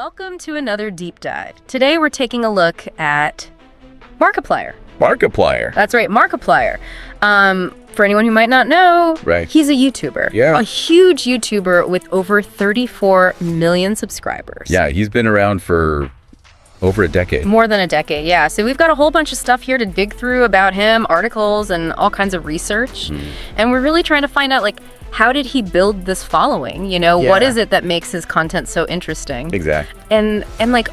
Welcome to another deep dive. Today we're taking a look at Markiplier. Markiplier. That's right, Markiplier. For anyone who might not know, right, he's a YouTuber. Yeah. A huge YouTuber with over 34 million subscribers. Yeah, he's been around for over a decade. More than a decade, yeah. So we've got a whole bunch of stuff here to dig through about him, articles and all kinds of research. And we're really trying to find out, like, how did he build this following? You know, what is it that makes his content so interesting? Exactly. And like,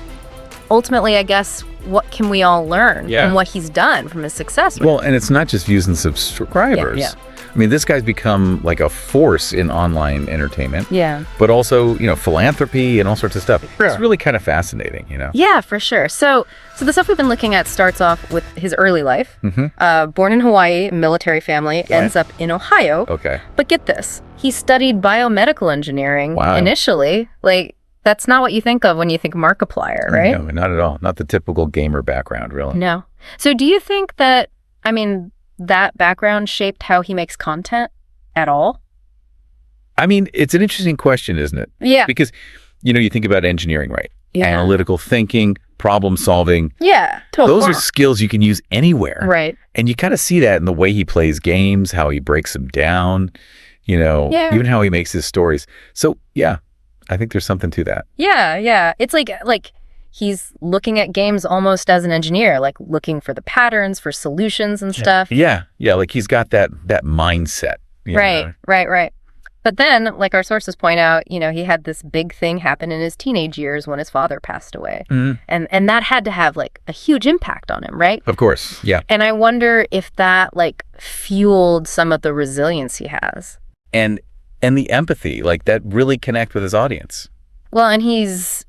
ultimately, I guess, what can we all learn from what he's done, from his success? Well, and it's not just views and subscribers. Yeah. I mean, this guy's become like a force in online entertainment. Yeah. But also, you know, philanthropy and all sorts of stuff. Yeah. It's really kind of fascinating, you know? Yeah, for sure. So the stuff we've been looking at starts off with his early life. Born in Hawaii, military family, ends up in Ohio. Okay. But get this, he studied biomedical engineering initially. Like, that's not what you think of when you think Markiplier, right? No, not at all. Not the typical gamer background, really. No. So do you think that, I mean, that background shaped how he makes content at all? I mean, it's an interesting question, isn't it? Yeah. Because, you know, you think about engineering, right? Yeah. Analytical thinking, problem solving. Yeah, totally. Those are skills you can use anywhere. Right. And you kind of see that in the way he plays games, how he breaks them down, you know, even how he makes his stories. So, yeah, I think there's something to that. Yeah. It's like he's looking at games almost as an engineer, like looking for the patterns, for solutions and stuff. Yeah, like he's got that mindset. Right. But then, like our sources point out, you know, he had this big thing happen in his teenage years when his father passed away. And that had to have like a huge impact on him, right? Of course, yeah. And I wonder if that like fueled some of the resilience he has. And the empathy, like that really connect with his audience. Well, and he's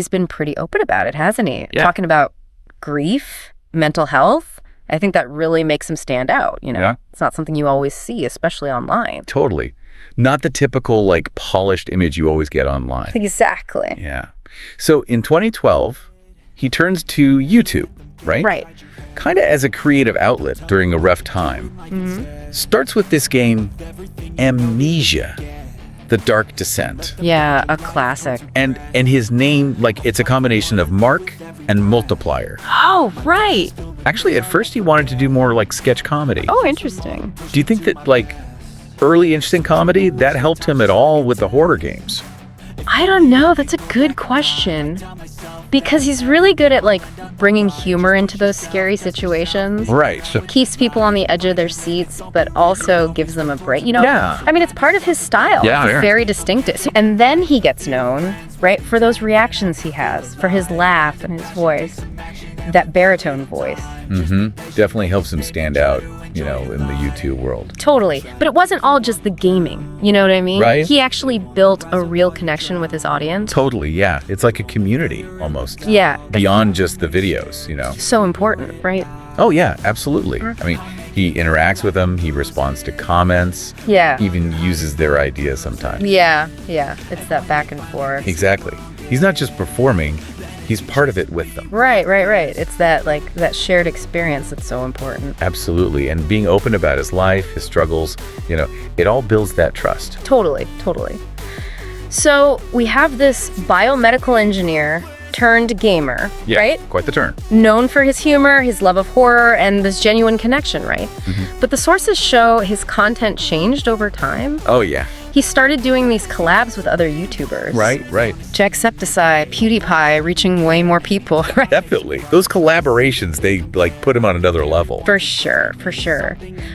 been pretty open about it, hasn't he? Yeah. Talking about grief, mental health. I think that really makes him stand out, you know? Yeah. It's not something you always see, especially online. Totally. Not the typical like polished image you always get online. Exactly. Yeah. So in 2012, he turns to YouTube, right? Right. Kind of as a creative outlet during a rough time. Starts with this game, Amnesia, The Dark Descent. Yeah, a classic. And his name, like, it's a combination of Mark and Multiplier. Oh, right. Actually, at first he wanted to do more like sketch comedy. Oh, interesting. Do you think that like early interesting comedy, that helped him at all with the horror games? I don't know. That's a good question. Because he's really good at like bringing humor into those scary situations. Right. Keeps people on the edge of their seats, but also gives them a break. You know, I mean, it's part of his style. Yeah, it's very distinctive. And then he gets known, right, for those reactions he has, for his laugh and his voice, that baritone voice. Definitely helps him stand out, you know, in the YouTube world. Totally. But it wasn't all just the gaming. You know what I mean? Right. He actually built a real connection with his audience. Totally, yeah. It's like a community almost. Yeah. Beyond just the videos, you know. So important, right? Oh, yeah, absolutely. I mean, he interacts with them. He responds to comments. Yeah. Even uses their ideas sometimes. Yeah. It's that back and forth. Exactly. He's not just performing. He's part of it with them. Right. It's that like that shared experience that's so important. Absolutely. And being open about his life, his struggles, you know, it all builds that trust. Totally. So we have this biomedical engineer turned gamer, right? Quite the turn. Known for his humor, his love of horror, and this genuine connection, right? But the sources show his content changed over time. Oh, yeah. He started doing these collabs with other YouTubers. Right. Jacksepticeye, PewDiePie, reaching way more people, right? Definitely. Those collaborations, they like put him on another level. For sure.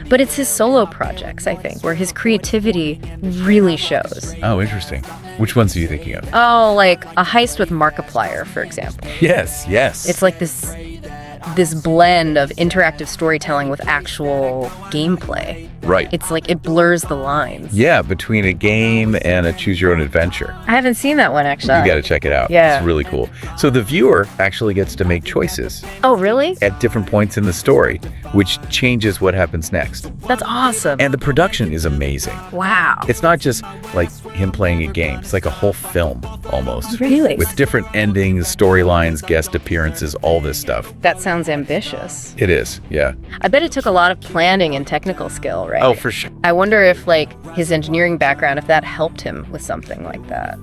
But it's his solo projects, I think, where his creativity really shows. Oh, interesting. Which ones are you thinking of? Oh, like a heist with Markiplier, for example. Yes. It's like this blend of interactive storytelling with actual gameplay. Right. It's like it blurs the lines. Yeah, between a game and a choose your own adventure. I haven't seen that one, actually. You got to check it out. Yeah. It's really cool. So the viewer actually gets to make choices Oh, really? at different points in the story, which changes what happens next. That's awesome. And the production is amazing. Wow. It's not just like him playing a game. It's like a whole film almost. Really? With different endings, storylines, guest appearances, all this stuff. That sounds ambitious. It is, yeah. I bet it took a lot of planning and technical skill, right? Oh, for sure. I wonder if like his engineering background, if that helped him with something like that.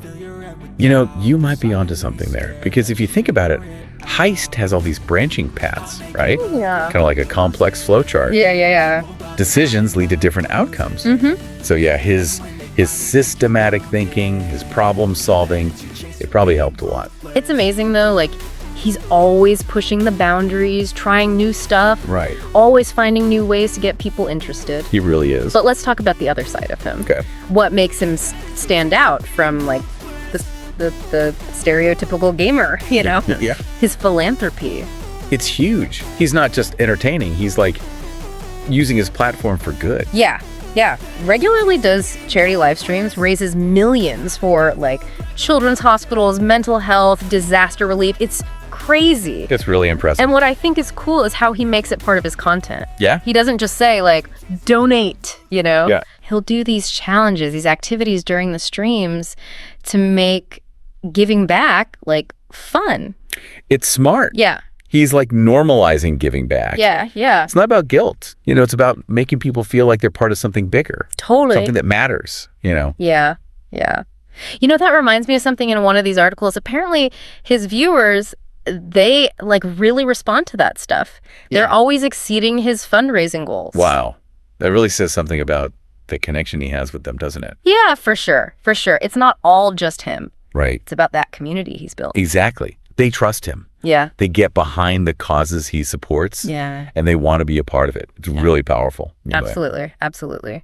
You know, you might be onto something there, because if you think about it, heist has all these branching paths, right? Yeah. Kind of like a complex flowchart. Yeah. Decisions lead to different outcomes. So yeah, his systematic thinking, his problem solving, it probably helped a lot. It's amazing though, like he's always pushing the boundaries, trying new stuff. Right. Always finding new ways to get people interested. He really is. But let's talk about the other side of him. Okay. What makes him stand out from like the stereotypical gamer, you know? Yeah. His philanthropy. It's huge. He's not just entertaining. He's like using his platform for good. Yeah. Regularly does charity live streams, raises millions for like children's hospitals, mental health, disaster relief. It's crazy. It's really impressive. And what I think is cool is how he makes it part of his content. Yeah. He doesn't just say like, donate, you know? Yeah. He'll do these challenges, these activities during the streams to make giving back like fun. It's smart. Yeah. He's like normalizing giving back. Yeah. It's not about guilt. You know, it's about making people feel like they're part of something bigger. Totally. Something that matters, you know? Yeah. You know, that reminds me of something in one of these articles. Apparently, his viewers, they like really respond to that stuff. They're always exceeding his fundraising goals. Wow. That really says something about the connection he has with them, doesn't it? Yeah, for sure. It's not all just him. Right. It's about that community he's built. Exactly. They trust him. Yeah. They get behind the causes he supports. Yeah. And they want to be a part of it. It's really powerful. Absolutely.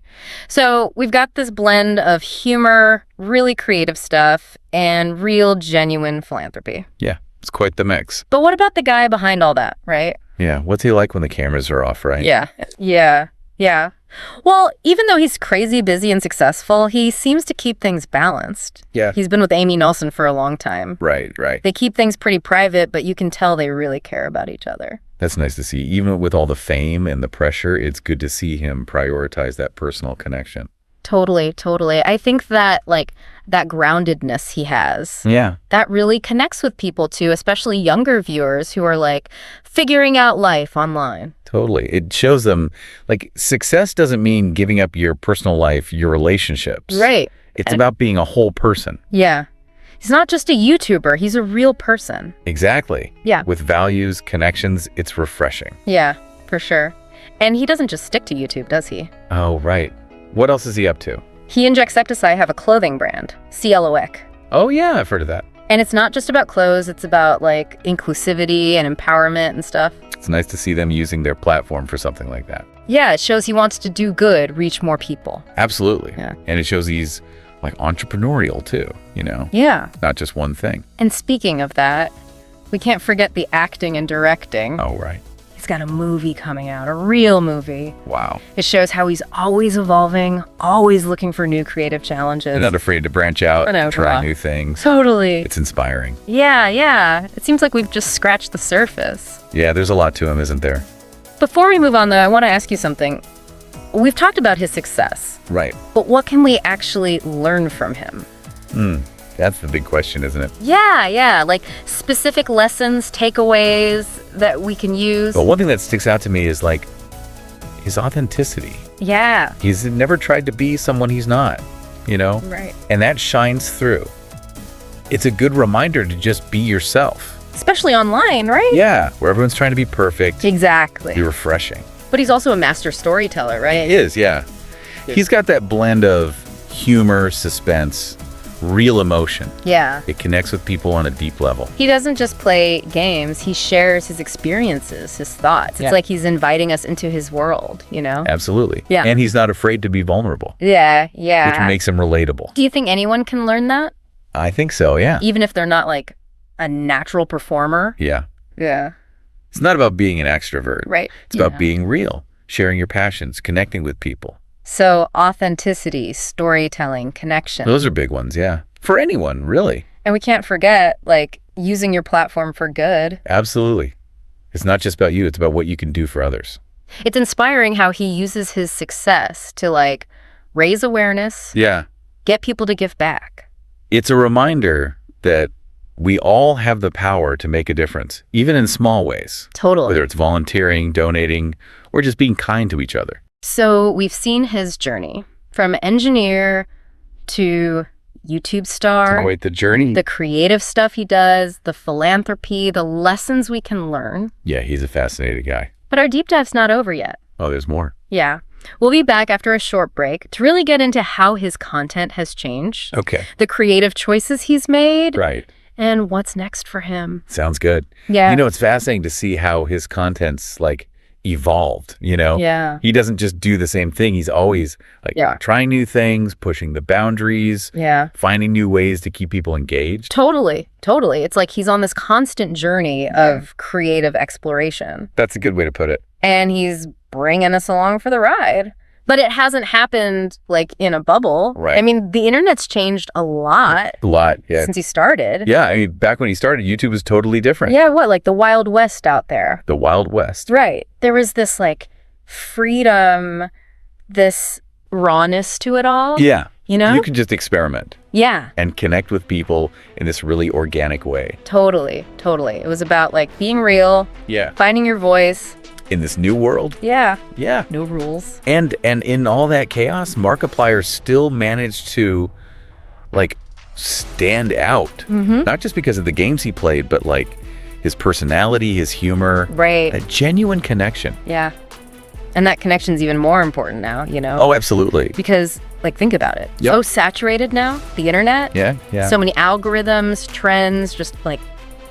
So we've got this blend of humor, really creative stuff, and real, genuine philanthropy. Yeah. It's quite the mix. But what about the guy behind all that, right? Yeah. What's he like when the cameras are off, right? Yeah. Well, even though he's crazy busy and successful, he seems to keep things balanced. Yeah. He's been with Amy Nelson for a long time. Right. They keep things pretty private, but you can tell they really care about each other. That's nice to see. Even with all the fame and the pressure, it's good to see him prioritize that personal connection. Totally. I think that like that groundedness he has, that really connects with people too, especially younger viewers who are like figuring out life online. Totally. It shows them like success doesn't mean giving up your personal life, your relationships. Right. It's about being a whole person. Yeah. He's not just a YouTuber. He's a real person. Exactly. Yeah. With values, connections, it's refreshing. Yeah, for sure. And he doesn't just stick to YouTube, does he? Oh, right. What else is he up to? He and Jacksepticeye have a clothing brand, CLOEC. Oh, yeah, I've heard of that. And it's not just about clothes. It's about like inclusivity and empowerment and stuff. It's nice to see them using their platform for something like that. Yeah, it shows he wants to do good, reach more people. Absolutely. Yeah. And it shows he's like entrepreneurial too, you know? Yeah. Not just one thing. And speaking of that, we can't forget the acting and directing. Oh, right. He's got a movie coming out, a real movie. Wow. It shows how he's always evolving, always looking for new creative challenges. And not afraid to branch out, try new things. Totally. It's inspiring. Yeah. It seems like we've just scratched the surface. Yeah, there's a lot to him, isn't there? Before we move on, though, I want to ask you something. We've talked about his success. Right. But what can we actually learn from him? That's the big question, isn't it? Yeah. Like specific lessons, takeaways that we can use. But one thing that sticks out to me is like his authenticity. Yeah. He's never tried to be someone he's not, you know? Right. And that shines through. It's a good reminder to just be yourself. Especially online, right? Yeah, where everyone's trying to be perfect. Exactly. Be refreshing. But he's also a master storyteller, right? He is, yeah. He's got that blend of humor, suspense, real emotion. Yeah. It connects with people on a deep level. He doesn't just play games. He shares his experiences, his thoughts. It's like he's inviting us into his world, you know? Absolutely. Yeah. And he's not afraid to be vulnerable. Yeah. Which makes him relatable. Do you think anyone can learn that? I think so, yeah. Even if they're not like a natural performer? Yeah. Yeah. It's not about being an extrovert. Right. It's about being real, sharing your passions, connecting with people. So authenticity, storytelling, connection. Those are big ones, yeah. For anyone, really. And we can't forget, like, using your platform for good. Absolutely. It's not just about you. It's about what you can do for others. It's inspiring how he uses his success to, like, raise awareness. Yeah. Get people to give back. It's a reminder that we all have the power to make a difference, even in small ways. Totally. Whether it's volunteering, donating, or just being kind to each other. So we've seen his journey from engineer to YouTube star. Oh, wait, the journey. The creative stuff he does, the philanthropy, the lessons we can learn. Yeah, he's a fascinating guy. But our deep dive's not over yet. Oh, there's more. Yeah. We'll be back after a short break to really get into how his content has changed. Okay. The creative choices he's made. Right. And what's next for him. Sounds good. Yeah. It's fascinating to see how his content's evolved, Yeah. He doesn't just do the same thing. He's always trying new things, pushing the boundaries, finding new ways to keep people engaged. Totally. It's like he's on this constant journey of creative exploration. That's a good way to put it. And he's bringing us along for the ride. But it hasn't happened in a bubble. Right. I mean, the internet's changed a lot. Yeah. Since he started. Yeah, I mean, back when he started, YouTube was totally different. Yeah, what? The Wild West out there. The Wild West. Right. There was this freedom, this rawness to it all. Yeah. You can just experiment. Yeah. And connect with people in this really organic way. Totally. It was about being real. Yeah. Finding your voice. In this new world. Yeah. Yeah. No rules. And in all that chaos, Markiplier still managed to stand out. Mm-hmm. Not just because of the games he played, but his personality, his humor. Right. A genuine connection. Yeah. And that connection's even more important now, Oh, absolutely. Because think about it. Yep. So saturated now, the internet. Yeah. So many algorithms, trends, just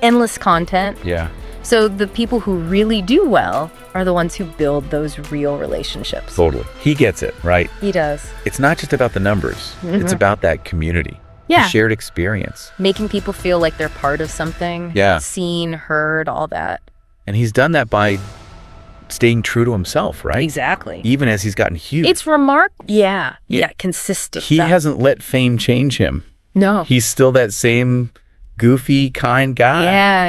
endless content. Yeah. So the people who really do well are the ones who build those real relationships. Totally. He gets it, right? He does. It's not just about the numbers. Mm-hmm. It's about that community. Yeah. The shared experience. Making people feel like they're part of something. Yeah. Seen, heard, all that. And he's done that by staying true to himself, right? Exactly. Even as he's gotten huge. It's remarkable. Yeah, consistent. He hasn't let fame change him. No. He's still that same goofy, kind guy.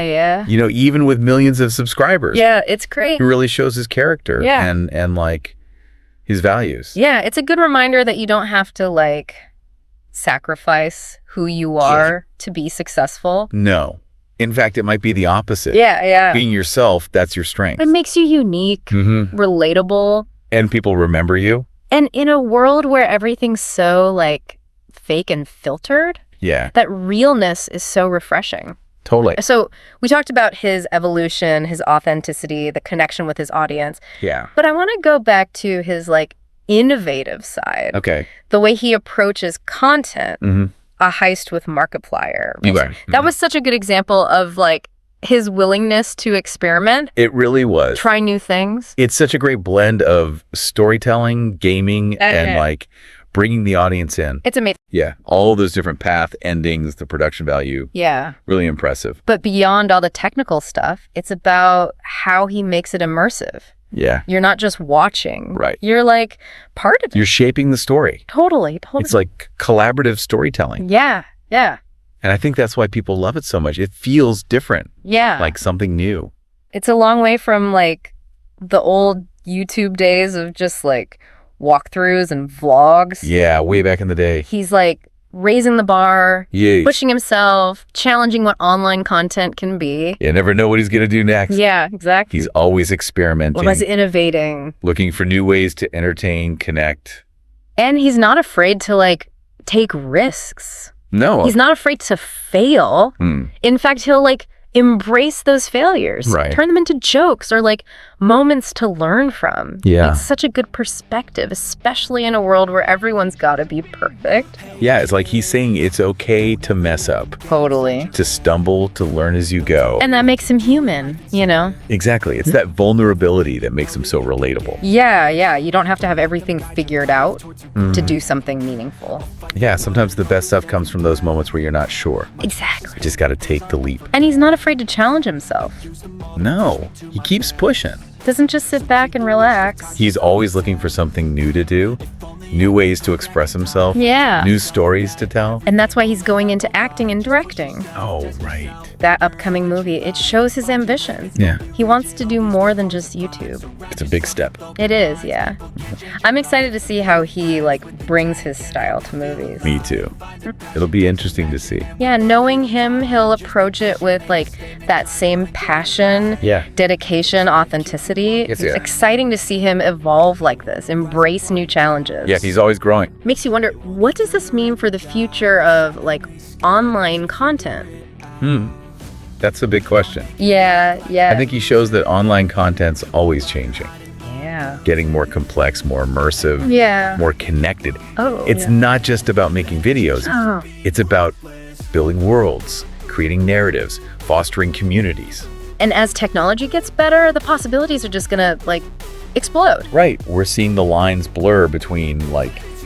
Yeah. Even with millions of subscribers. Yeah, it's great. He really shows his character and his values. Yeah, it's a good reminder that you don't have to sacrifice who you are to be successful. No. In fact, it might be the opposite. Yeah. Being yourself, that's your strength. It makes you unique, relatable. And people remember you. And in a world where everything's so fake and filtered, that realness is so refreshing. Totally. So we talked about his evolution, his authenticity, the connection with his audience. Yeah. But I want to go back to his innovative side. Okay. The way he approaches content. Mm-hmm. A Heist with Markiplier. Okay. That was such a good example of his willingness to experiment. It really was. Try new things. It's such a great blend of storytelling, gaming, and bringing the audience in. It's amazing. Yeah. All those different path endings, the production value. Yeah. Really impressive. But beyond all the technical stuff, it's about how he makes it immersive. Yeah. You're not just watching. Right. You're part of it. You're shaping the story. Totally. It's collaborative storytelling. Yeah. And I think that's why people love it so much. It feels different. Yeah. Like something new. It's a long way from the old YouTube days of just walkthroughs and vlogs. Yeah, way back in the day. He's raising the bar, pushing himself, challenging what online content can be. You never know what he's going to do next. Yeah, exactly. He's always experimenting. Always innovating. Looking for new ways to entertain, connect. And he's not afraid to take risks. No. He's not afraid to fail. In fact, he'll embrace those failures. Right. Turn them into jokes or moments to learn from. Yeah. It's such a good perspective, especially in a world where everyone's got to be perfect. Yeah, it's he's saying it's okay to mess up. Totally. To stumble, to learn as you go. And that makes him human, Exactly. It's that vulnerability that makes him so relatable. Yeah. You don't have to have everything figured out to do something meaningful. Yeah, sometimes the best stuff comes from those moments where you're not sure. Exactly. You just got to take the leap. And he's not afraid to challenge himself. No, he keeps pushing. Doesn't just sit back and relax. He's always looking for something new to do, new ways to express himself, Yeah. new stories to tell. And that's why he's going into acting and directing. Oh, right. that upcoming movie, it shows his ambitions. Yeah. He wants to do more than just YouTube. It's a big step. It is, yeah. I'm excited to see how he brings his style to movies. Me too. It'll be interesting to see. Yeah, knowing him, he'll approach it with that same passion, dedication, authenticity. It's exciting to see him evolve like this, embrace new challenges. Yeah, he's always growing. Makes you wonder, what does this mean for the future of online content? That's a big question. Yeah. I think he shows that online content's always changing. Yeah. Getting more complex, more immersive, more connected. It's not just about making videos. It's about building worlds, creating narratives, fostering communities. And as technology gets better, the possibilities are just gonna explode. Right. We're seeing the lines blur between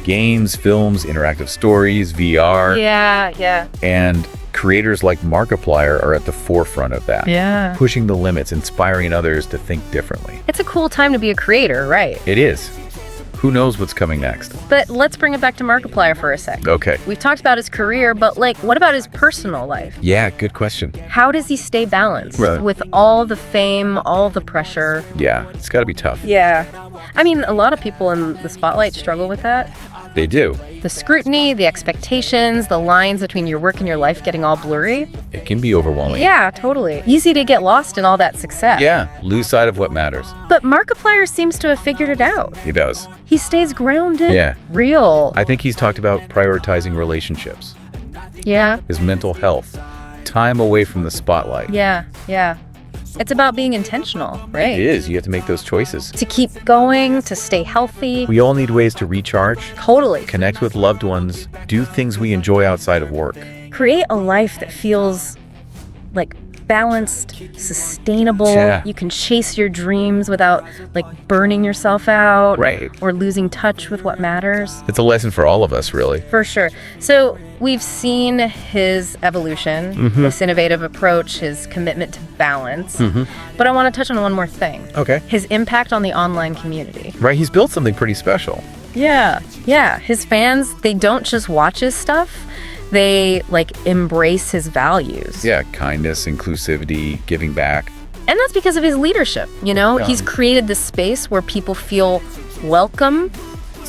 games, films, interactive stories, VR. Yeah. And creators like Markiplier are at the forefront of that. Yeah. Pushing the limits, inspiring others to think differently. It's a cool time to be a creator, right? It is. Who knows what's coming next? But let's bring it back to Markiplier for a sec. Okay. We've talked about his career, but what about his personal life? Yeah, good question. How does he stay balanced with all the fame, all the pressure? Yeah, it's got to be tough. Yeah. I mean, a lot of people in the spotlight struggle with that. They do. The scrutiny, the expectations, the lines between your work and your life getting all blurry. It can be overwhelming. Yeah, totally. Easy to get lost in all that success. Yeah, lose sight of what matters. But Markiplier seems to have figured it out. He does. He stays grounded, real. I think he's talked about prioritizing relationships. Yeah. His mental health. Time away from the spotlight. Yeah. It's about being intentional, right? It is. You have to make those choices. To keep going, to stay healthy. We all need ways to recharge. Totally. Connect with loved ones. Do things we enjoy outside of work. Create a life that feels balanced, sustainable. Yeah. You can chase your dreams without burning yourself out. Right. Or losing touch with what matters. It's a lesson for all of us, really. For sure. So we've seen his evolution, this innovative approach, his commitment to balance. But I want to touch on one more thing. Okay. His impact on the online community. Right. He's built something pretty special. Yeah. His fans, they don't just watch his stuff. They embrace his values. Yeah, kindness, inclusivity, giving back. And that's because of his leadership, He's created this space where people feel welcome,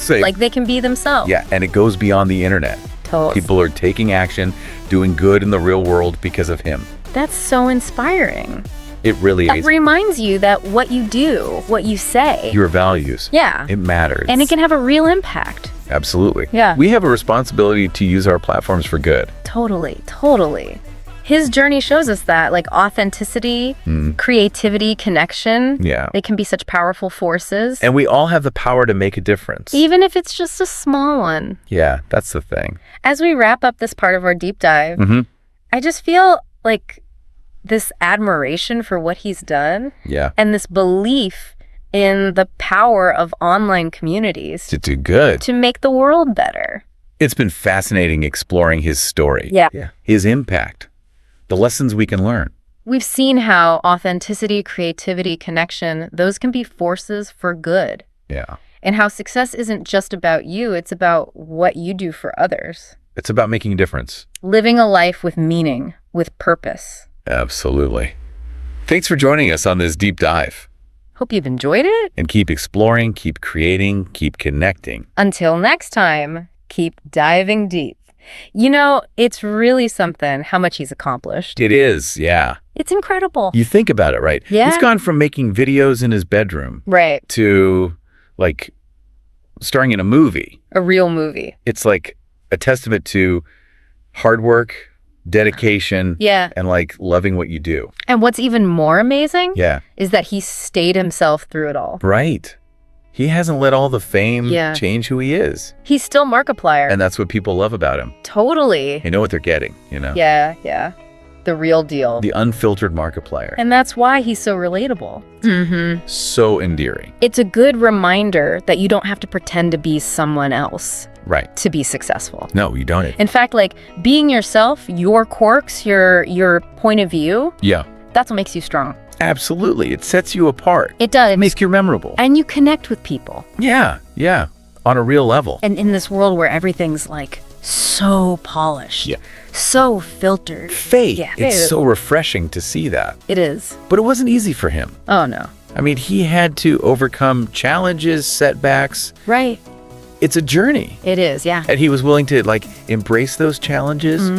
like they can be themselves. Yeah, and it goes beyond the internet. Totally. People are taking action, doing good in the real world because of him. That's so inspiring. It really is. It reminds you that what you do, what you say. Your values. Yeah. It matters. And it can have a real impact. Absolutely. Yeah. We have a responsibility to use our platforms for good. Totally. His journey shows us that, authenticity, creativity, connection. Yeah. They can be such powerful forces. And we all have the power to make a difference. Even if it's just a small one. Yeah, that's the thing. As we wrap up this part of our deep dive, I just feel this admiration for what he's done. Yeah. And this belief in the power of online communities. To do good. To make the world better. It's been fascinating exploring his story. Yeah. His impact. The lessons we can learn. We've seen how authenticity, creativity, connection, those can be forces for good. Yeah. And how success isn't just about you, it's about what you do for others. It's about making a difference. Living a life with meaning, with purpose. Absolutely. Thanks for joining us on this deep dive. Hope you've enjoyed it. And keep exploring, keep creating, keep connecting. Until next time, keep diving deep. It's really something how much he's accomplished. It is, yeah. It's incredible. You think about it, right? Yeah. He's gone from making videos in his bedroom. Right. To, starring in a movie. A real movie. It's a testament to hard work, dedication, and loving what you do. And what's even more amazing is that he stayed himself through it all. Right. He hasn't let all the fame change who he is. He's still Markiplier. And that's what people love about him. Totally. They know what they're getting, Yeah. The real deal. The unfiltered Markiplier. And that's why he's so relatable. So endearing. It's a good reminder that you don't have to pretend to be someone else. Right. To be successful. No, you don't. In fact, being yourself, your quirks, your point of view. Yeah. That's what makes you strong. Absolutely. It sets you apart. It does. It makes you memorable. And you connect with people. Yeah. On a real level. And in this world where everything's so polished. Yeah. So filtered. Fake. Yeah. It's so refreshing to see that. It is. But it wasn't easy for him. Oh, no. I mean, he had to overcome challenges, setbacks. Right. It's a journey. It is, yeah. And he was willing to, like, embrace those challenges,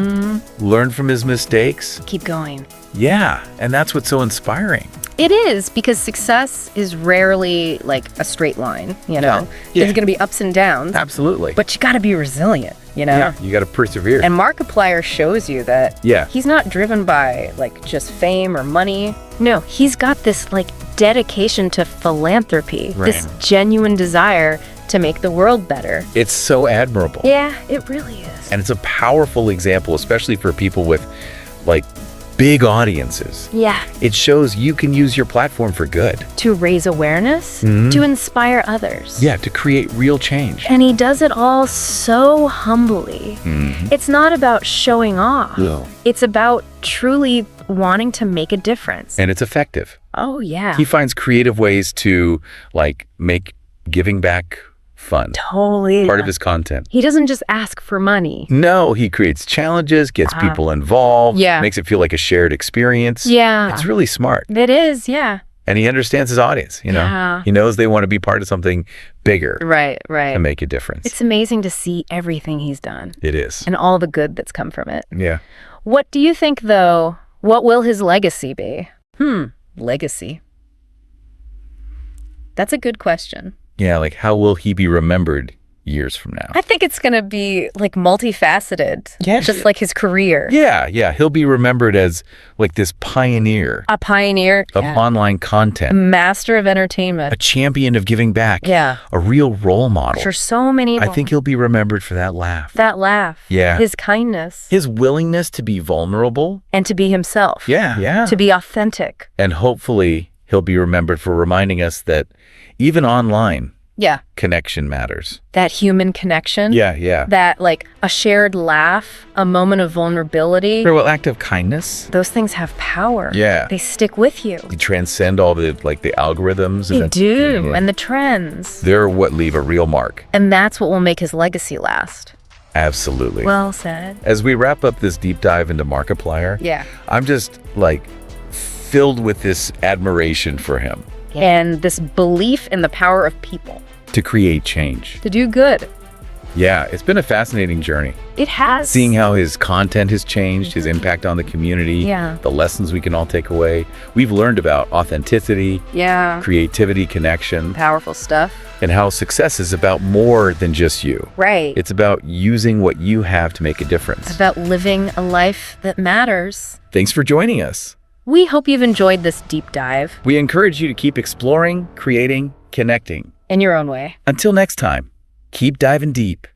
learn from his mistakes. Keep going. Yeah, and that's what's so inspiring. It is, because success is rarely like a straight line, you know? Yeah. There's going to be ups and downs. Absolutely. But you got to be resilient, you know? Yeah, you got to persevere. And Markiplier shows you that he's not driven by like just fame or money. No, he's got this like dedication to philanthropy, this genuine desire to make the world better. It's so admirable. Yeah, it really is. And it's a powerful example, especially for people with like big audiences. Yeah. It shows you can use your platform for good. To raise awareness, to inspire others. Yeah, to create real change. And he does it all so humbly. It's not about showing off. No. It's about truly wanting to make a difference. And it's effective. Oh, yeah. He finds creative ways to like make giving back fun. Totally. Part of his content. He doesn't just ask for money. No, he creates challenges, gets people involved, Yeah. makes it feel like a shared experience. Yeah. It's really smart. It is, yeah. And he understands his audience, you know. Yeah. He knows they want to be part of something bigger. Right. To make a difference. It's amazing to see everything he's done. It is. And all the good that's come from it. Yeah. What do you think, though, what will his legacy be? Legacy. That's a good question. Yeah, like how will he be remembered years from now? I think it's going to be like multifaceted. Yeah. Just like his career. Yeah. He'll be remembered as like this pioneer. A pioneer. Of online content. A master of entertainment. A champion of giving back. Yeah. A real role model. For so many people. I think he'll be remembered for that laugh. That laugh. Yeah. His kindness. His willingness to be vulnerable. And to be himself. Yeah. To be authentic. And hopefully he'll be remembered for reminding us that even online, connection matters. That human connection. Yeah. That like a shared laugh, a moment of vulnerability. A real act of kindness. Those things have power. Yeah. They stick with you. They transcend all the like the algorithms. They do. And the trends. They're what leave a real mark. And that's what will make his legacy last. Absolutely. Well said. As we wrap up this deep dive into Markiplier, I'm just like filled with this admiration for him. And this belief in the power of people. To create change. To do good. Yeah, it's been a fascinating journey. It has. Seeing how his content has changed, his impact on the community, the lessons we can all take away. We've learned about authenticity, creativity, connection. Powerful stuff. And how success is about more than just you. Right. It's about using what you have to make a difference. It's about living a life that matters. Thanks for joining us. We hope you've enjoyed this deep dive. We encourage you to keep exploring, creating, connecting. In your own way. Until next time, keep diving deep.